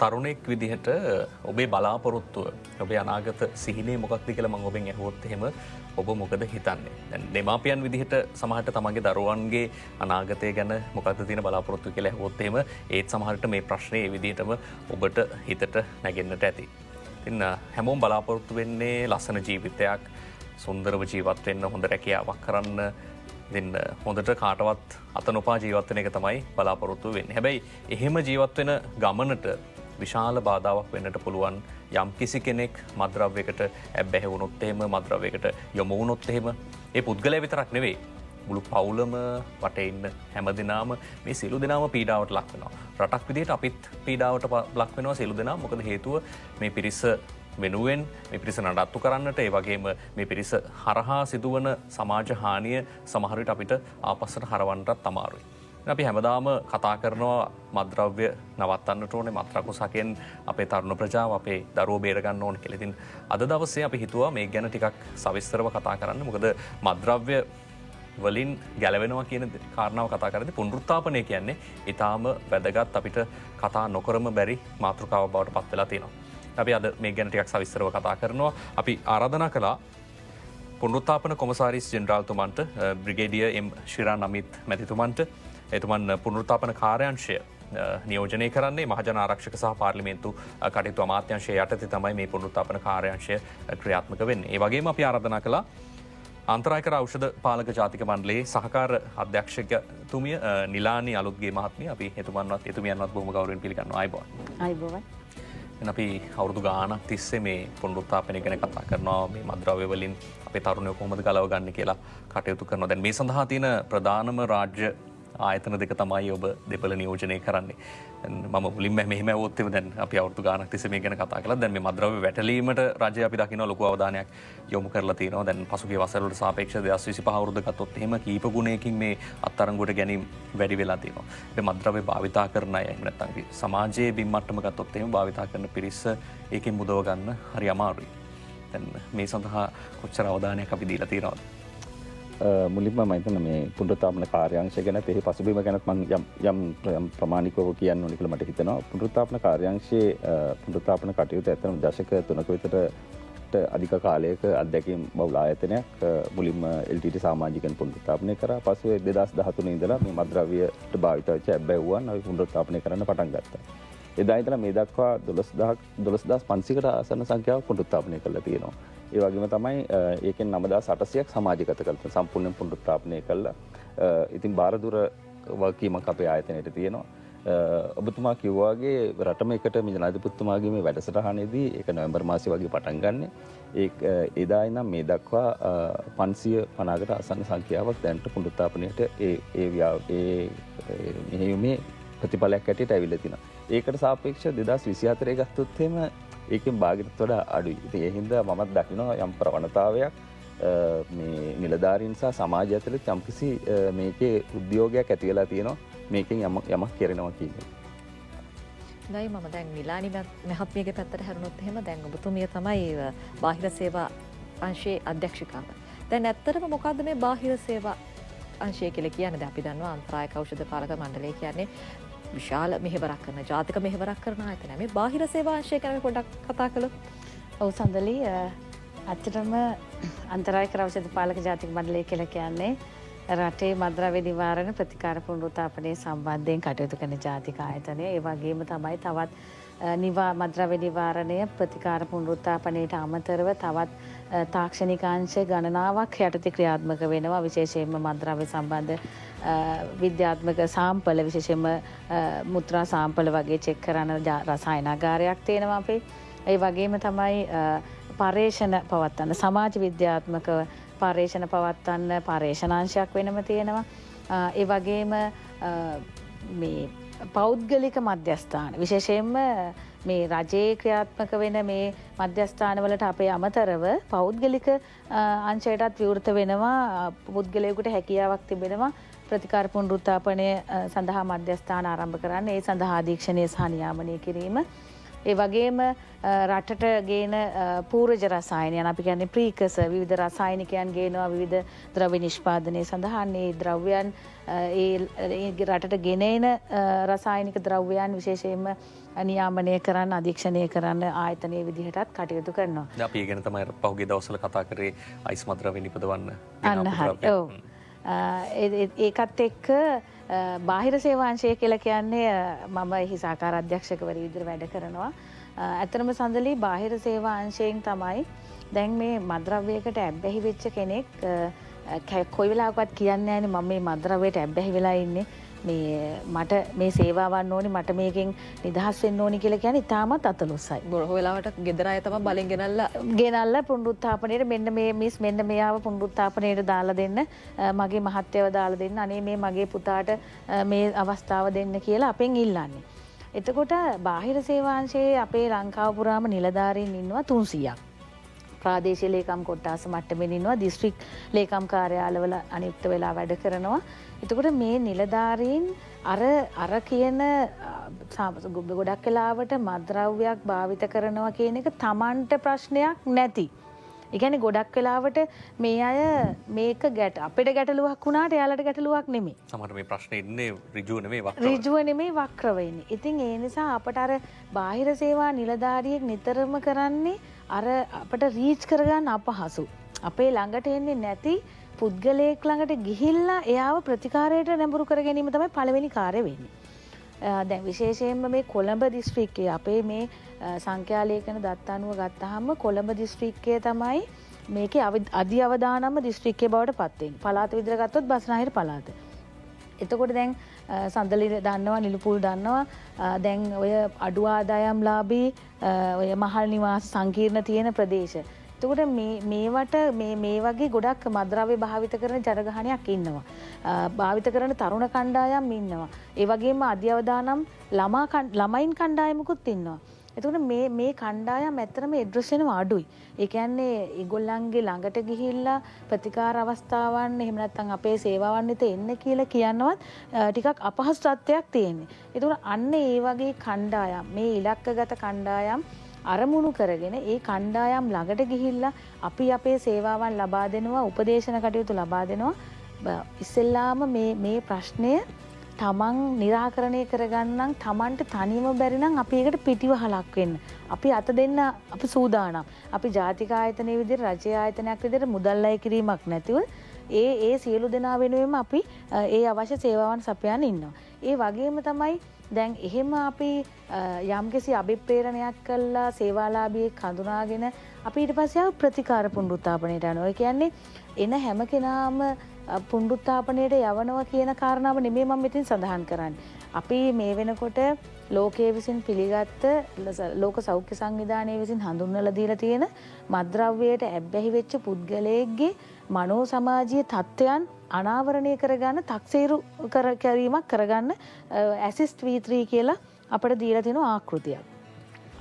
තරුණෙක් විදිහට ඔබේ බලාපොරොත්තුව ඔබේ අනාගත සිහිනේ මොකක්ද කියලා මම ඔබෙන් අහුවොත් එහෙම ඔබ මොකද හිතන්නේ? දැන් දෙමාපියන් විදිහට සමහරට තමන්ගේ දරුවන්ගේ අනාගතය ගැන මොකක්ද තියෙන බලාපොරොත්තු කියලා අහුවොත් එහෙම ඒත් සමහරට මේ ප්‍රශ්නේ ඒ විදිහටම ඔබට හිතට නැගෙන්නට ඇති. ඉතින් හැමෝම බලාපොරොත්තු වෙන්නේ ලස්සන ජීවිතයක්, සුන්දරව ජීවත් වෙන්න, හොඳ රැකියාවක් කරන්න, ඉතින් හොඳට කාටවත් අත නොපා ජීවත් වෙන එක තමයි බලාපොරොත්තු වෙන්නේ. හැබැයි එහෙම ජීවත් වෙන ගමනට විශාල බාධාවක් වෙන්නට පුළුවන් යම් කිසි කෙනෙක් මත්ද්‍රව්‍යයකට ඇබ්බැහි වුණොත් එහෙම, මත්ද්‍රව්‍යයකට යොමු වුණොත් එහෙම. ඒ පුද්ගලයා විතරක් නෙවෙයි, මුළු පවුලම වටේ ඉන්න හැමදෙනාම මේ සියලු දෙනාම පීඩාවට ලක් වෙනවා. රටක් විදිහට අපිත් පීඩාවට ලක් වෙනවා සියලු දෙනා. මොකද හේතුව මේ පිරිස වෙනුවෙන් මේ පිරිස නඩත්තු කරන්නට, ඒ වගේම මේ පිරිස හරහා සිදුවන සමාජ හානිය සමහර විට අපිට ආපස්සට හරවන්නටත් අමාරුයි. අපි හැමදාම කතා කරනවා මත්ද්‍රව්‍ය නවත්තන්නට ඕනේ, මත්‍රකුසකෙන් අපේ තරුණ ප්‍රජාව, අපේ දරුවෝ බේර ගන්න ඕනේ කියලා. ඉතින් අද දවසේ අපි හිතුවා මේ ගැන ටිකක් සවිස්තරව කතා කරන්න. මොකද මත්ද්‍රව්‍ය වලින් ගැලවෙනවා කියන කාරණාව කතා කරද්දී පුනරුත්ථාපනය කියන්නේ ඊටාම වැදගත්, අපිට කතා නොකරම බැරි මාතෘකාවක් බවට පත් වෙලා තියෙනවා. අපි අද මේ ගැන ටිකක් සවිස්තරව කතා කරනවා. අපි ආරාධනා කළා පුනරුත්ථාපන කොමසාරිස් ජෙනරාල්තුමන්ට, බ්‍රිගේඩියර් එම් ශිරාන් අමිත් මැතිතුමන්ට. එතුමන් පුනරුත්ථාපන කාර්යාංශය නියෝජනය කරන්නේ මහජන ආරක්ෂක සහ පාර්ලිමේන්තු කටයුතු අමාත්‍යාංශය යටතේ තමයි මේ පුනරුත්ථාපන කාර්යාංශය ක්‍රියාත්මක වෙන්නේ. ඒ වගේම අපි ආරාධනා කළා අන්තරායකර ඖෂධ පාලක ජාතික මණ්ඩලයේ සහකාර අධ්‍යක්ෂකතුමිය නිලානි අලුත්ගේ මහත්මිය. අපි එතුමියන්වත් බොහොම ගෞරවයෙන් පිළිගන්නවා. ආයුබෝවන්. අපි අවුරුදු ගානක් තිස්සේ මේ පුනරුත්ථාපනය ගැන කතා කරනවා. මේ මත්ද්‍රව්‍ය වලින් අපේ තරුණයෝ කොහොමද ගලව ගන්න කියලා කටයුතු කරනවා. දැන් මේ සඳහා තියෙන ප්‍රධානම රාජ්‍ය ආයතන දෙක තමයි ඔබ දෙපළ නියෝජනය කරන්නේ. මම මුලින්ම මෙහෙම ඇහුවොත් දැන් අපි අවුරුදු ගානක් තිස්සේ මේ ගැන කතා කළා. දැන් මේ මත්ද්‍රව්‍ය වැටලීමට රජය අපි දකින්න ලොකු අවධානයක් යොමු කරලා තියෙනවා. දැන් පසුගිය වසර වලට සාපේක්ෂව 2025 අවුරුද්ද ගත්තොත් එහෙම කීප ගුණයකින් මේ අත්අඩංගුවට ගැනීම වැඩි වෙලා තියෙනවා. ඒ මත්ද්‍රව්‍ය භාවිතා කරන අය එහෙම නැත්නම් සමාජයේ බිම් මට්ටම ගත්තොත් එහෙම භාවිතා කරන පිරිස ඒකෙන් මුදව ගන්න හරි අමාරුයි. දැන් මේ සඳහා කොච්චර අවධානයක් අපි දීලා තියෙනවද? මුලින්ම මම හිතන මේ පුනරුත්ථාපන කාර්යාංශය ගැන එහි පසුබිම ගැනත් මම යම් ප්‍රමාණිකව කියන්න ඕනේ කියලා මට හිතෙනවා. පුනරුත්ථාපන කාර්යාංශයේ පුනරුත්ථාපන කටයුතු ඇත්තම දශක 3ක විතර අධික කාලයක අත්දැකීම් බහුල ආයතනයක්. මුලින්ම LTT සමාජිකයන් පුනරුත්ථාපනය කරා. පසුව 2013 ඉඳලා මේ මත්ද්‍රව්‍යයට භාවිත වෙච්ච ඇබ්බැහුවන් අපි පුනරුත්ථාපනය කරන්න පටන් ගත්තා. එදා ඉඳලා මේ දක්වා 12500කට ආසන්න සංඛ්‍යාවක් පුනරුත්ථාපනය කරලා තියෙනවා. ඒ වගේම තමයි ඒකෙන් 9800ක් සමාජගත කරලා සම්පූර්ණයෙන් පුනරුත්ථාපනය කළා. ඉතින් බාරදුර වගකීමක් අපේ ආයතනයට තියෙනවා. ඔබතුමා කිව්වා වගේ රටම එකට මේ ජනාධිපතිතුමාගේ මේ වැඩසටහනේදී ඒක නොවැම්බර් මාසයේ වගේ පටන් ගන්න. එදා ඉඳන් මේ දක්වා 550කට ආසන්න සංඛ්‍යාවක් දැනට පුනරුත්ථාපනයට මේ ප්‍රතිඵලයක් ඇටියට ඇවිල්ලා තිනවා. ඒකට සාපේක්ෂව 2024 ගත්තොත් එහෙම ඒකෙන් භාගයටත් වඩා අඩුයි. ඉතින් ඒ හින්දා මමත් දකිනවා යම් ප්‍රවණතාවයක් මේ නිලධාරීන් සහ සමාජය අතර යම්කිසි මේකේ උද්‍යෝගයක් ඇති වෙලා තියෙනවා. මේකෙන් යමක් කරනවා කියන්නේ. දැයි මම දැන් නිලානි මහත්මියගේ පැත්තට හැරුණොත් එහෙම දැන් ඔබතුමිය තමයි බාහිර සේවා අංශයේ අධ්‍යක්ෂිකාව. දැන් ඇත්තටම මොකද්ද මේ බාහිර සේවා අංශය කියලා කියන්නේ? දැන් අපි දන්නවා අන්තරායක ඖෂධ පාලක මණ්ඩලය කියන්නේ විශාල මෙහෙවරක් කරන ජාතික මෙහෙවරක් කරන ආයතනය. මේ බාහිර සේවා අංශය ගැන පොඩ්ඩක් කතා කළොත්. ඔව් සඳලි, ඇත්තටම අන්තරායක ඖෂධ පාලක ජාතික මණ්ඩලය කියලා කියන්නේ රටේ මත්ද්‍රව්‍ය නිවාරණ ප්‍රතිකාර පුනරුත්ථාපනයේ සම්බන්ධයෙන් කටයුතු කරන ජාතික ආයතනය. ඒ වගේම තමයි තවත් මත්ද්‍රව්‍ය නිවාරණය ප්‍රතිකාර පුනරුත්ථාපනයට අමතරව තවත් තාක්ෂණිකාංශ ගණනාවක් යටතේ ක්‍රියාත්මක වෙනවා. විශේෂයෙන්ම මත්ද්‍රව්‍ය සම්බන්ධ විද්‍යාත්මක සාම්පල, විශේෂයෙන්ම මුත්‍රා සාම්පල වගේ චෙක් කරන රසායනාගාරයක් තියෙනවා අපේ. ඒ වගේම තමයි පර්යේෂණ පවත්වන්න, සමාජ විද්‍යාත්මක පර්යේෂණ පවත්වන්න පර්යේෂණාංශයක් වෙනම තියෙනවා. ඒ වගේම මේ පෞද්ගලික මධ්‍යස්ථාන, විශේෂයෙන්ම මේ රජයේ ක්‍රියාත්මක වෙන මේ මධ්‍යස්ථානවලට අපේ අමතරව පෞද්ගලික අංශයටත් විවෘත වෙනවා. පුද්ගලයෙකුට හැකියාවක් තිබෙනවා ප්‍රතිකාර පුනරුත්ථාපනය සඳහා මධ්‍යස්ථාන ආරම්භ කරන්න. ඒ සඳහා අධීක්ෂණය සහ නියාමනය කිරීම. ඒ වගේම රටට ගේන පූර්වජ රසායනයන් අපි කියන්නේ ප්‍රීකස විවිධ රසායනිකයන් ගේනවා විවිධ ද්‍රව්‍ය නිෂ්පාදනය සඳහා මේ ද්‍රව්‍යයන් ඒ රටට ගෙනෙන රසායනික ද්‍රව්‍යයන් විශේෂයෙන්ම නියාමනය කරන්න අධීක්ෂණය කරන්න ආයතනයේ විදිහටත් කටයුතු කරනවා. අපි ඒ ගැන තමයි පහුගිය දවස්වල කතා කරේ අයිස් මද්‍රව්‍ය නිපදවන්න. අන්න හරි. ඔව්. ඒකත් එක්ක බාහිර සේවාංශය කියලා කියන්නේ මම එහි සහකාර අධ්‍යක්ෂකවරිය විදිහට වැඩ කරනවා. ඇත්තටම සඳලී බාහිර සේවාංශයෙන් තමයි දැන් මේ මද්‍රව්‍යයකට ඇබ්බැහි වෙච්ච කෙනෙක් කොයි වෙලාවකවත් කියන්නේ නැහැනේ මම මේ මද්‍රව්‍යයට ඇබ්බැහි වෙලා ඉන්නේ. මට මේ සේවාවන් ඕනි මට මේකෙන් නිදහස් වෙන්න ඕනි කියලා කියන්නේ ඉතාමත් අතලොස්සයි. බොහෝ වෙලාවට ගෙදර අය තමයි බලෙන් ගෙනල්ලා පුනරුත්ථාපනයේ මෙන්න මේ මිස් මෙන්න මෙයාව පුනරුත්ථාපනයට දාලා දෙන්න මගේ මහත්යව දාලා දෙන්න අනේ මේ මගේ පුතාට මේ අවස්ථාව දෙන්න කියලා අපෙන් ඉල්ලන්නේ. එතකොට බාහිර සේවාංශයේ අපේ ලංකාව පුරාම නිලධාරීන් ඉන්නවා 300ක්. ප්‍රාදේශීය ලේකම් කොට්ටාස මට්ටමින් ඉන්නවා දිස්ත්‍රික් ලේකම් කාර්යාලවල අනියුක්ත වෙලා වැඩ කරනවා. එතකොට මේ නිලධාරීන් අර කියන ගොඩක් වෙලාවට මත්ද්‍රව්‍යයක් භාවිත කරනවා කියන එක Tamanට ප්‍රශ්නයක් නැති. ඒ කියන්නේ ගොඩක් වෙලාවට මේ අය මේක අපිට ගැටලුවක් වුණාට එයාලට ගැටලුවක් නෙමෙයි. සමහර මේ ප්‍රශ්නේ ඉන්නේ ඍජුව නෙමෙයි වක්‍රව. ඍජුව නෙමෙයි වක්‍රව ඉන්නේ. ඉතින් ඒ නිසා අපට අර බාහිර සේවා නිලධාරියෙක් නිතරම කරන්නේ අර අපට රීච් කරගන්න අපහසු. අපේ ළඟට එන්නේ නැති පුද්ගලයෙක් ළඟට ගිහිල්ලා එයාව ප්‍රතිකාරයට නැඹුරු කර ගැනීම තමයි පළවෙනි කාර්යය වෙන්නේ. දැන් විශේෂයෙන්ම මේ කොළඹ දිස්ත්‍රික්කයේ අපේ මේ සංඛ්‍යා ලේඛන දත්ත අනුව ගත්තාම කොළඹ දිස්ත්‍රික්කය තමයි මේකේ අධි අවදානම දිස්ත්‍රික්කය බවට පත් වෙන්නේ. පළාත විදිහට ගත්තොත් බස්නාහිර පළාත. එතකොට දැන් සඳලි දන්නවා නිලුපුල් දන්නවා දැන් ඔය අඩු ආදායම්ලාභී ඔය මහල් නිවාස සංකීර්ණ තියෙන ප්‍රදේශ. එතකොට මේවට මේ වගේ ගොඩක් මද්‍රව්‍ය භාවිත කරන ජනගහනයක් ඉන්නවා. භාවිත කරන තරුණ කණ්ඩායම් ඉන්නවා. ඒ වගේම අධ්‍යවදානම් ළමයින් කණ්ඩායමකුත් ඉන්නවා. එතකොට මේ කණ්ඩායම් ඇත්තටම ඇඩ්‍රස් වෙනවා අඩුයි. ඒ කියන්නේ ඒගොල්ලන්ගේ ළඟට ගිහිල්ලා ප්‍රතිකාර අවස්ථාවන් එහෙම නැත්නම් අපේ සේවාවන් වෙත එන්න කියලා කියනවත් ටිකක් අපහසු තත්ත්වයක් තියෙන්නේ. ඒතකොට අන්න ඒ වගේ කණ්ඩායම් මේ ඉලක්කගත කණ්ඩායම් අරමුණු කරගෙන ඒ කණ්ඩායම් ළඟට ගිහිල්ලා අපි අපේ සේවාවන් ලබා දෙනවා උපදේශන කටයුතු ලබා දෙනවා. ඉස්සෙල්ලාම මේ ප්‍රශ්නය තමන් निराකරණය කරගන්නම් තමන්ට තනියම බැරි නම් අපි ඒකට පිටිවහලක් වෙන්න. අපි අත දෙන්න අපි සූදානම්. අපි ජාතික ආයතනයේ විදිහට රජයේ ආයතනයක් විදිහට මුදල් අය කිරීමක් නැතිව ඒ සියලු දෙනා වෙනුවෙන්ම අපි ඒ අවශ්‍ය සේවාවන් සපයන්න ඉන්නවා. ඒ වගේම තමයි දැන් එහෙම අපි යම්කිසි අභිප්‍රේරණයක් කළා සේවාලාභියෙක් හඳුනාගෙන අපි ඊට පස්සේ ප්‍රතිකාර පුනරුත්ථාපනයට යනවා. ඒ කියන්නේ එන හැම කෙනාම පුනරුත්ථාපනයට යවනවා කියන කාරණාව නෙමෙයි මම මෙතන සඳහන් කරන්නේ. අපි මේ වෙනකොට ලෝකයේ විසින් පිළිගත්ත ලෝක සෞඛ්‍ය සංවිධානයේ විසින් හඳුන්වලා දීලා තියෙන මත්ද්‍රව්‍යයට ඇබ්බැහි වෙච්ච පුද්ගලයෙක්ගේ මනෝ සමාජීය තත්ත්වයන් අනාවරණය කරගන්න තක්සේරු කිරීමක් කරගන්න ඇසිස්ට් V3 කියලා අපිට දීලා තියෙන ආකෘතියක්.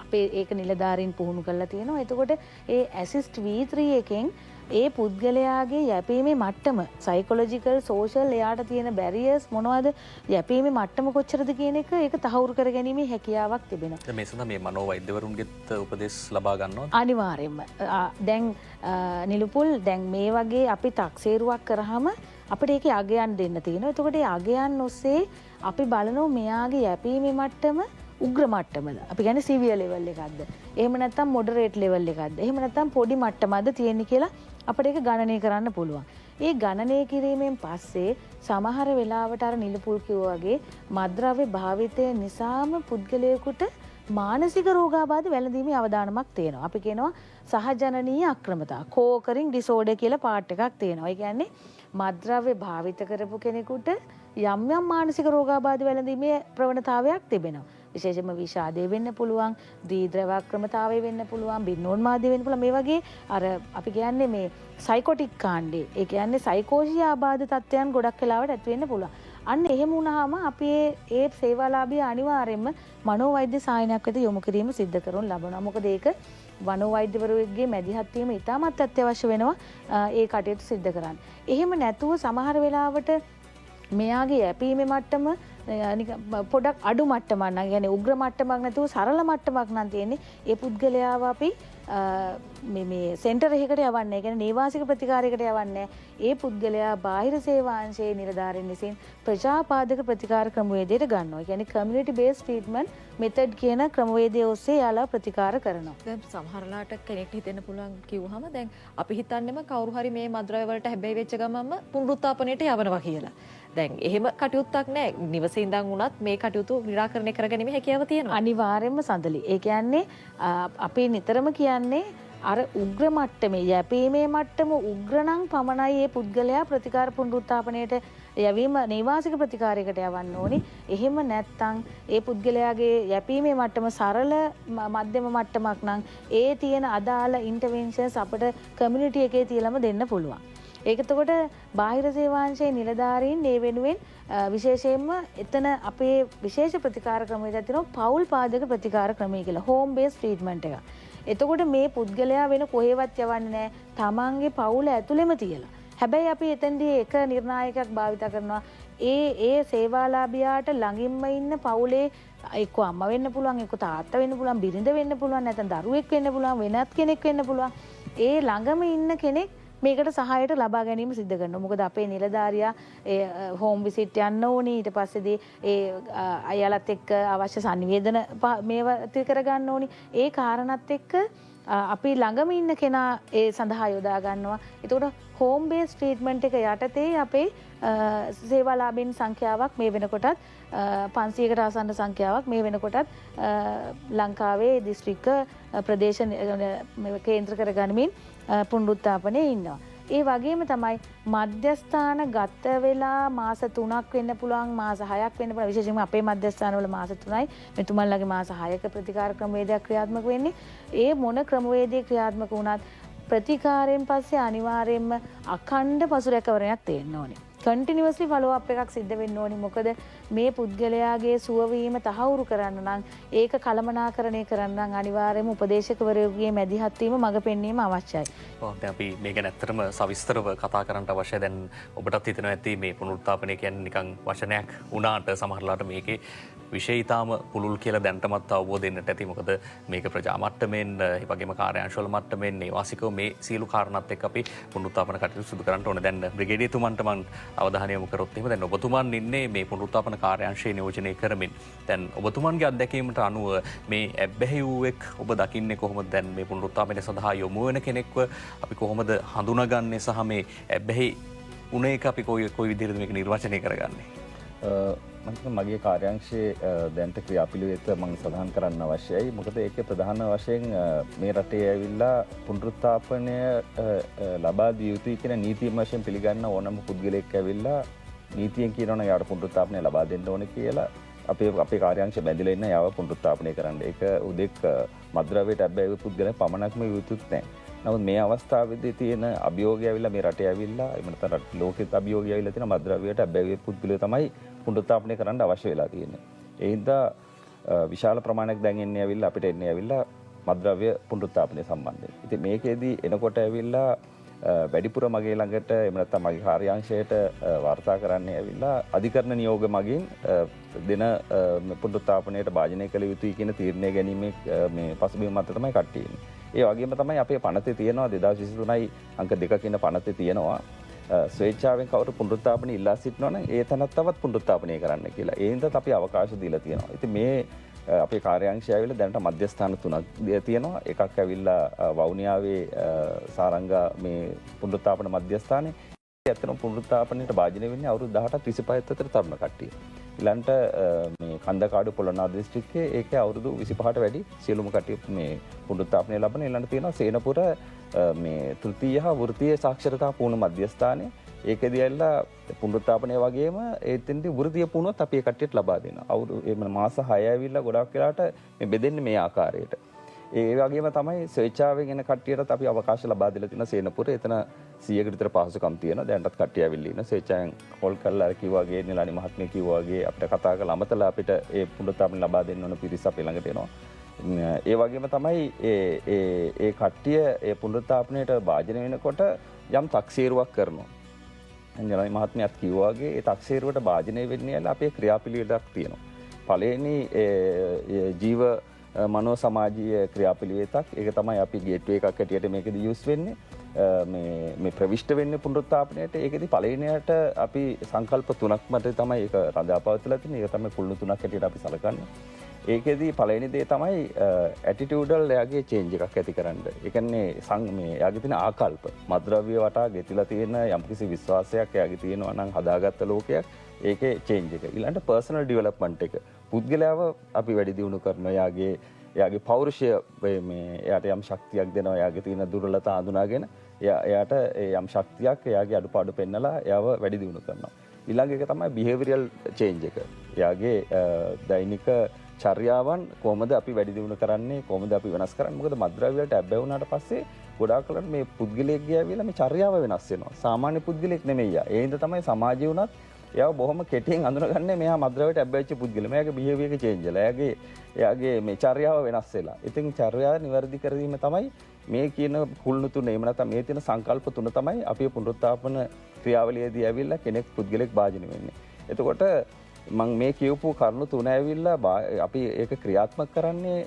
අපේ ඒක නිලධාරීන් පුහුණු කරලා තියෙනවා. එතකොට ඒ ඇසිස්ට් V3 එකෙන් ඒ පුද්ගලයාගේ යැපීමේ මට්ටම සයිකොලොජිකල් සෝෂල් එයාට තියෙන බැරියර්ස් මොනවද යැපීමේ මට්ටම කොච්චරද කියන එක ඒක තහවුරු කර ගැනීමේ හැකියාවක් තිබෙනවා. මේ සඳහා මේ මනෝවෛද්‍යවරුන්ගෙත් උපදෙස් ලබා ගන්නවද? අනිවාර්යයෙන්ම. දැන් නිලුපුල් දැන් මේ වගේ අපි තක්සේරුවක් කරාම අපිට ඒකේ අගයන් දෙන්න තියෙනවා. එතකොට ඒ අගයන් ඔස්සේ අපි බලනවා මෙයාගේ යැපීමේ මට්ටම උග්‍ර මට්ටමද අපි කියන්නේ සිවියර් ලෙවල් එකක්ද එහෙම නැත්නම් මොඩරේට් ලෙවල් එකක්ද එහෙම නැත්නම් පොඩි මට්ටමක්ද තියෙන්නේ කියලා අපිට ඒක ගණනය කරන්න පුළුවන්. ඒ ගණනය කිරීමෙන් පස්සේ සමහර වෙලාවට අර නිලපුල් කිව්වා වගේ මත්ද්‍රව්‍ය භාවිතය නිසාම පුද්ගලයෙකුට මානසික රෝගාබාධ වැළඳීමේ අවදානමක් තියෙනවා. අපි කියනවා සහජනනීය අක්‍රමතා කෝකරින් ඩිසෝඩර් කියලා පාර්ට් එකක් තියෙනවා. ඒ කියන්නේ මත්ද්‍රව්‍ය භාවිත කරපු කෙනෙකුට යම් යම් මානසික රෝගාබාධ වැළඳීමේ ප්‍රවණතාවයක් තිබෙනවා. විශේෂයෙන්ම විෂාදය වෙන්න පුළුවන්, දීද්‍රවාක්‍රමතාවය වෙන්න පුළුවන්, බින්නෝන්මාදය වෙන්න පුළුවන්. මේ වගේ අර අපි කියන්නේ මේ සයිකොටික් කාණ්ඩේ. ඒ කියන්නේ සයිකෝෂී ආබාධ තත්ත්වයන් ගොඩක් වෙලාවට ඇති වෙන්න පුළුවන්. අන්න එහෙම වුණාම අපි ඒ සේවාලාභිය අනිවාර්යයෙන්ම මනෝවෛද්‍ය සායනයක් වෙත යොමු කිරීම සිද්ධ කරනු ලබනවා. මොකද ඒක මනෝවෛද්‍යවරුන්ගේ මැදිහත් වීම ඉතාමත් අත්‍යවශ්‍ය වෙනවා ඒ කටයුතු සිද්ධ කරන්න. එහෙම නැතුව සමහර වෙලාවට මෙයාගේ යැපීමේ මට්ටම පොඩක් අඩු මට්ටමක් නම් කියන්නේ උග්‍ර මට්ටමක් නැතුව සරල මට්ටමක් නම් තියෙන්නේ ඒ පුද්ගලයාව අපි මේ සෙන්ටර් එකකට යවන්නේ. ඒ කියන්නේ නේවාසික ප්‍රතිකාරයකට යවන්නේ. ඒ පුද්ගලයා බාහිර සේවාංශයේ නිලධාරීන් විසින් ප්‍රජාපාදක ප්‍රතිකාර ක්‍රමවේදයට ගන්නවා. ඒ කියන්නේ community based treatment method කියන ක්‍රමවේදය ඔස්සේ යාලා ප්‍රතිකාර කරනවා. දැන් සමහරලාට කෙනෙක්ට හිතෙන්න පුළුවන් කිව්වහම දැන් අපි හිතන්නේම කවුරු හරි මේ මද්‍රව්‍ය වලට හැබැයි වෙච්ච ගමන්ම පුනරුත්ථාපනයට යවනවා කියලා. දැන් එහෙම කටයුත්තක් නැහැ. නිවසේ ඉඳන් වුණත් මේ කටයුතු निराකරණය කරගැනීමේ හැකියාව තියෙනවා. අනිවාර්යයෙන්ම සඳලි. ඒ කියන්නේ අපි නිතරම කියන්නේ අර උග්‍ර මට්ටමේ යැපීමේ මට්ටම උග්‍ර නම් පමණයි මේ පුද්ගලයා ප්‍රතිකාර පුනරුත්ථාපනයට යැවීම නේවාසික ප්‍රතිකාරයකට යවන්න ඕනි. එහෙම නැත්නම් ඒ පුද්ගලයාගේ යැපීමේ මට්ටම සරල මධ්‍යම මට්ටමක් නම් ඒ තියෙන අදාළ ඉන්ටර්වෙන්ෂන්ස් අපිට කමියුනිටි එකේ තියලම දෙන්න පුළුවන්. ඒක එතකොට බාහිර සේවාංශයේ නිලධාරීන් මේ වෙනුවෙන් විශේෂයෙන්ම එතන අපේ විශේෂ ප්‍රතිකාර ක්‍රමයක් තියෙනවා පෞල් පාදක ප්‍රතිකාර ක්‍රමය කියලා හෝම් බේස් ට්‍රීට්මන්ට් එක. එතකොට මේ පුද්ගලයා වෙන කොහෙවත් යවන්නේ නැහැ. තමන්ගේ පවුල ඇතුළෙම තියලා. හැබැයි අපි එතනදී එක නිර්ණායකයක් භාවිත කරනවා. ඒ සේවාලාභියාට ළඟින්ම ඉන්න පවුලේ එක්ක අම්මා වෙන්න පුළුවන්, එක්ක තාත්තා වෙන්න පුළුවන්, බිරිඳ වෙන්න පුළුවන්, නැත්නම් දරුවෙක් වෙන්න පුළුවන්, වෙනත් කෙනෙක් වෙන්න පුළුවන්. ඒ ළඟම ඉන්න කෙනෙක් මේකට සහායට ලබා ගැනීම සිද්ධ කරනවා. මොකද අපේ නිලධාරියා ඒ හෝම් විසිට් යන්න ඕනි. ඊට පස්සේදී ඒ අයලත් එක්ක අවශ්‍ය සංවේදන මේවා ඉතිරි කරගන්න ඕනි. ඒ කාරණාත් එක්ක අපි ළඟම ඉන්න කෙනා ඒ සඳහා යොදා ගන්නවා. ඒතකොට හෝම් බේස් ට්‍රීට්මන්ට් එක යටතේ අපේ සේවාලාභීන් සංඛ්‍යාවක් මේ වෙනකොටත් 500කට ආසන්න සංඛ්‍යාවක් මේ වෙනකොටත් ලංකාවේ දිස්ත්‍රික්ක ප්‍රදේශ කේන්ද්‍ර කරගනිමින් පුනරුත්ථාපනයේ ඉන්නවා. ඒ වගේම තමයි මධ්‍යස්ථාන ගත වෙලා මාස 3ක් වෙන්න පුළුවන්, මාස 6ක් වෙන්න පුළුවන්. විශේෂයෙන්ම අපේ මධ්‍යස්ථානවල මාස 3යි, මෙතුමන්ලගේ මාස 6ක ප්‍රතිකාර ක්‍රමවේදයක් ක්‍රියාත්මක වෙන්නේ. ඒ මොන ක්‍රමවේදයේ ක්‍රියාත්මක වුණත් ප්‍රතිකාරයෙන් පස්සේ අනිවාර්යයෙන්ම අඛණ්ඩ පසුරැකවරණයක් තියෙන්න ඕනේ. කන්ටිනියස්ලි ෆලෝ අප් එකක් සිද්ධ වෙන්න ඕනි. මොකද මේ පුද්ගලයාගේ සුවවීම තහවුරු කරන්න නම් ඒක කළමනාකරණය කරන්න නම් අනිවාර්යයෙන්ම උපදේශකවරයෙකුගේ මැදිහත් වීම මඟ පෙන්වීම අවශ්‍යයි. දැන් අපි මේක නැත්තරම සවිස්තරව කතා කරන්න අවශ්‍යයි. දැන් ඔබටත් හිතෙනවා ඇති මේ පුනරුත්ථාපනය කියන්නේ නිකන් වචනයක් වුණාට සමහරලාට මේකේ විශේෂීතාම පුළුල් කියලා දැනටමත් අවබෝධ වෙන්නට ඇති. මොකද මේක ප්‍රජා මට්ටමෙන්, ඒ වගේම කාර්යාංශවල මට්ටමෙන්, නේවාසිකව මේ සියලු කාරණාත් එක්ක අපි පුනරුත්ථාපන කටයුතු සිදු කරන්න ඕනේ. දැන් බ්‍රිගේඩියතුමන්ට මම අවධානය යොමු කරොත් එහෙම දැන් ඔබතුමන් ඉන්නේ මේ පුනරුත්ථාපන කාර්යාංශය නියෝජනය කරමින්. දැන් ඔබතුමන්ගේ අත්දැකීමට අනුව මේ ඇබ්බැහි වූෙක් ඔබ දකින්නේ කොහොමද? දැන් මේ පුනරුත්ථාපනය සඳහා යොමු වෙන කෙනෙක්ව අපි කොහොමද හඳුනාගන්නේ සහ මේ ඇබ්බැහි උන එක අපි කොයි විදිහටද මේක නිර්වචනය කරගන්නේ? මගේ කාර්යාංශයේ දැන්ට ක්‍රියාපිළිවෙත මම සඳහන් කරන්න අවශ්‍යයි. මොකද ඒකේ ප්‍රධාන වශයෙන් මේ රටේ ඇවිල්ලා පුනරුත්ථාපනය ලබා දිය යුතුයි කියන නීතිය වශයෙන් පිළිගන්න ඕනම පුද්ගලයෙක් ඇවිල්ලා නීතියෙන් කියනවනේ යාට පුනරුත්ථාපනය ලබා දෙන්න ඕනේ කියලා අපේ කාර්යාංශය බැඳිලා ඉන්න යාව පුනරුත්ථාපනය කරන්න. ඒක උදෙක් මද්ද්‍රව්‍යයට ඇබ්බැහි පුද්ගලයන් පමණක්ම යුතුත් නැහැ. නමුත් මේ අවස්ථාවේදී තියෙන අභියෝගය ඇවිල්ලා මේ රටේ ඇවිල්ලා එහෙම නැත්නම් ලෝකෙත් අභියෝගය ඇවිල්ලා තියෙන මද්ද්‍රව්‍යයට ඇබ්බැහි පුද්ගලයෝ තමයි පුනරුත්ථාපනය කරන්න අවශ්‍ය වෙලා තියෙන්නේ. ඒ හින්දා විශාල ප්‍රමාණයක් දැන් එන්නේ ඇවිල්ලා අපිට එන්නේ ඇවිල්ලා මද්ද්‍රව්‍ය පුනරුත්ථාපනය සම්බන්ධයෙන්. ඉතින් මේකෙදී එනකොට ඇවිල්ලා වැඩිපුර මගේ ළඟට එහෙම නැත්නම් මගේ කාර්යාංශයට වාර්තා කරන්න ඇවිල්ලා අධිකරණ නියෝග මගින් දෙන පුනරුත්ථාපනයට භාජනය කළ යුතුයි කියන තීරණය ගැනීමේ මේ පසුබිම මත තමයි කට්ටිය ඉන්නේ. ඒ වගේම තමයි අපේ පනතේ තියෙනවා 2023යි අංක 2 කියන පනතේ තියෙනවා ස්වේච්ඡාවෙන් කවුරු පුනරුත්ථාපනය ඉල්ලා සිටිනවා නම් ඒ තැනත් තවත් පුනරුත්ථාපනය කරන්න කියලා. ඒ හින්දාත් අපි අවකාශ දීලා තියෙනවා. ඉතින් මේ අපේ කාර්යාංශය ඇවිල්ලා දැනට මධ්‍යස්ථාන 3ක් තියෙනවා. එකක් ඇවිල්ලා වවුනියාවේ සාරංගා මේ පුනරුත්ථාපන මධ්‍යස්ථානේ. ඇත්තටම පුනරුත්ථාපනයට භාජනය වෙන්නේ අවුරුදු 18ට 25ත් අතර තරුණ කට්ටිය. ඊළඟට මේ කන්දකාඩු පොළොන්නරුව දිස්ත්‍රික්කයේ ඒකේ අවුරුදු 25ට වැඩි සියලුම කට්ටිය මේ පුනරුත්ථාපනය ලබන. ඊළඟට තියෙනවා සේනපුර මේ තෘතීය හා වෘත්තීය සාක්ෂරතා පුහුණු මධ්‍යස්ථානය. ඒකෙදී ඇවිල්ලා පුනරුත්ථාපනය වගේම ඒතෙන්දී වෘත්තීය පුහුණුවත් අපි ඒ කට්ටියට ලබා දෙනවා. අවුරුදු මාස 6 ඇවිල්ලා ගොඩක් වෙලාට මේ බෙදෙන්නේ මේ ආකාරයට. ඒ වගේම තමයි ස්වේච්ඡාවෙන් එන කට්ටියටත් අපි අවකාශ ලබා දීලා තියෙන සේනපුර. එතන 100කට විතර පහසුකම් තියෙනවා. දැන්ටත් කට්ටිය ඇවිල්ලා ඉන්න ස්වේච්ඡාවෙන් කෝල් කරලා කිව්වා වගේ නිලානි මහත්මිය කිව්වා වගේ අපිට කතා කරලා අමතලා අපිට ඒ පුනරුත්ථාපන ලබා දෙන්න ඕන පිරිස අපේ ළඟට එනවා. ඒ වගේම තමයි ඒ කට්ටිය ඒ පුනරුත්ථාපනයට භාජනය වෙනකොට යම් තක්සේරුවක් කරනවා. ජනනි මහත්මයාත් කිව්වා වගේ ඒ තක්සේරුවට භාජනය වෙන්නේ ඇල අපේ ක්‍රියාපිළිවෙලක් තියෙනවා. පළවෙනි ජීව මනෝ සමාජීය ක්‍රියාපිළිවෙතක් ඒක තමයි අපි ගේට්වේ එකක් හැටියට මේකෙදි යූස් වෙන්නේ. මේ ප්‍රවිෂ්ඨ වෙන්නේ පුනරුත්ථාපනයට. ඒකෙදි පළවෙනියට අපි සංකල්ප තුනක් මත තමයි ඒක රඳාපවතිලා තියෙන්නේ. ඒක තමයි කුළුණු තුනක් හැටියට අපි සලකන්නේ. ඒකෙදි පළවෙනි දේ තමයි ඇටිටියුඩල් එයාගේ චේන්ජ් එකක් ඇති කරන්න. ඒ කියන්නේ මේ එයාගේ තියෙන ආකල්ප මත්ද්‍රව්‍ය වටා ගෙතිලා තියෙන යම්කිසි විශ්වාසයක් එයාගේ තියෙනවා නම් හදාගත්ත ලෝකයක් ඒකේ චේන්ජ් එක. ඊළඟට පර්සනල් ඩෙවලොප්මන්ට් එක. පුද්ගලයාව අපි වැඩි දියුණු කරනවා. එයාගේ පෞරුෂය මේ එයාට යම් ශක්තියක් දෙනවා. එයාගේ තියෙන දුර්වලතා හඳුනාගෙන එයාට යම් ශක්තියක් එයාගේ අඩුපාඩු පෙන්නලා එයාව වැඩි දියුණු කරනවා. ඊළඟ එක තමයි බිහේවියරල් චේන්ජ් එක. එයාගේ දෛනික චර්යාවන් කොහොමද අපි වැඩි දියුණු කරන්නේ, කොහොමද අපි වෙනස් කරන්නේ? මොකද මත්ද්‍රව්‍ය වලට ඇබ්බැහි වුණාට පස්සේ ගොඩාක් වෙලාවට මේ පුද්ගලයෙක් ගියාවිලා මේ චර්යාව වෙනස් වෙනවා. සාමාන්‍ය පුද්ගලෙක් නෙමෙයි යා. ඒ හින්දා තමයි සමාජය වුණත් එයාව බොහොම කෙටියෙන් අඳුනගන්නේ මෙයා මත්ද්‍රව්‍යයට ඇබ්බැහිච්ච පුද්ගලයා. මෙයාගේ බිහේවියර් එක චේන්ජ් වෙලා. එයාගේ මේ චර්යාව වෙනස් වෙලා. ඉතින් චර්යාව නිවැරදි කිරීම තමයි මේ කියන කුළුණු තුන. එහෙම නැත්නම් මේ තියෙන සංකල්ප තුන තමයි අපි පුනරුත්ථාපන ක්‍රියාවලියේදී ඇවිල්ලා කෙනෙක් පුද්ගලෙක් භාජනය වෙන්නේ. එතකොට මම මේ කියවපු කරුණු තුන ඇවිල්ලා අපි ඒක ක්‍රියාත්මක කරන්නේ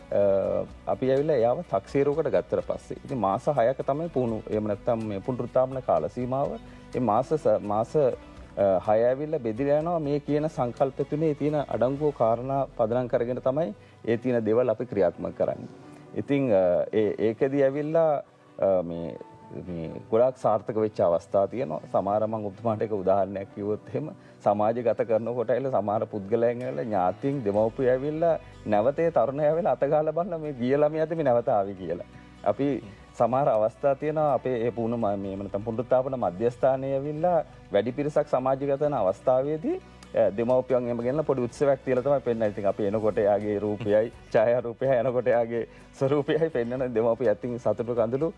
අපි ඇවිල්ලා එයාව තක්සේරුවකට ගත්තට පස්සේ. ඉතින් මාස 6ක තමයි පුහුණු. එහෙම නැත්නම් මේ පුනරුත්ථාපන කාල සීමාව. මේ මාස 6 ඇවිල්ලා බෙදලා යනවා මේ කියන සංකල්ප තුනේ තියෙන අඩංගුව කාරණා පදනම් කරගෙන තමයි ඒ තියෙන දේවල් අපි ක්‍රියාත්මක කරන්නේ. ඉතින් ඒකෙදි ඇවිල්ලා මේ ගොඩාක් සාර්ථක වෙච්ච අවස්ථා තියෙනවා. සමහර මම ඔබතුමාට එක උදාහරණයක් කිව්වොත් එහෙම සමාජගත කරනකොට ඇවිල්ලා සමහර පුද්ගලයන් ඇවිල්ලා ඥාතීන් දෙමව්පිය ඇවිල්ලා නැවතේ තරුණය ඇවිල්ලා අත ගහලා බලන මේ ගිය ළමයාද මේ නැවත ආවි කියලා. අපි සමහර අවස්ථා තියෙනවා අපේ ඒ පුහුණු මේ නැත්නම් පුනරුත්ථාපන මධ්‍යස්ථානයේ ඇවිල්ලා වැඩි පිරිසක් සමාජගත කරන අවස්ථාවේදී දෙමව්පියන් එහෙම ගෙනලා පොඩි උත්සවයක් තියලා තමයි පෙන්නන්නේ. ඉතින් අපි එනකොට එයාගේ රූපයයි ඡායාරූපයයි එනකොට එයාගේ ස්වරූපයයි පෙන්නන දෙමව්පිය අතින් සතුටු කඳුළු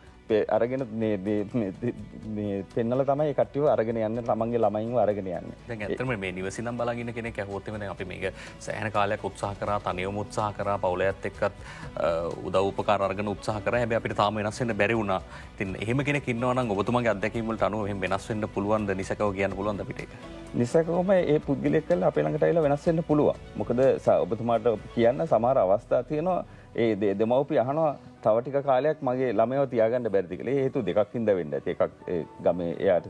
අරගෙන මේ පෙන්නලා තමයි ඒ කට්ටියව අරගෙන යන්නේ තමන්ගේ ළමයින්ව අරගෙන යන්නේ. දැන් ඇත්තටම මේ නිවසින්නම් බලන් ඉන්න කෙනෙක් ඇහුවොත් එමේ අපි මේක සෑහෙන කාලයක් උත්සාහ කරා, තනියම උත්සාහ කරා, පවුලයත් එක්කත් උදව් උපකාර අරගෙන උත්සාහ කරා. හැබැයි අපිට තාම වෙනස් වෙන්න බැරි වුණා. ඉතින් එහෙම කෙනෙක් ඉන්නවා නම් ඔබතුමාගේ අත්දැකීම් වලට අනුව එහෙම වෙනස් වෙන්න පුළුවන්ද? නිසකව කියන්න පුළුවන්ද අපිට ඒක? නිසකවම ඒ පුද්ගලයෙක් කළා අපේ ළඟට ඇවිල්ලා වෙනස් වෙන්න පුළුවන්. මොකද ඔබතුමාට කියන්න සමහර අවස්ථා තියෙනවා ඒ දෙමව්පිය අහනවා තව ටික කාලයක් මගේ ළමයව තියාගන්න බැරිද කියලා. ඒ හේතු දෙකක් හින්දා වෙන්න ඇති. එකක් ගමේ එයාට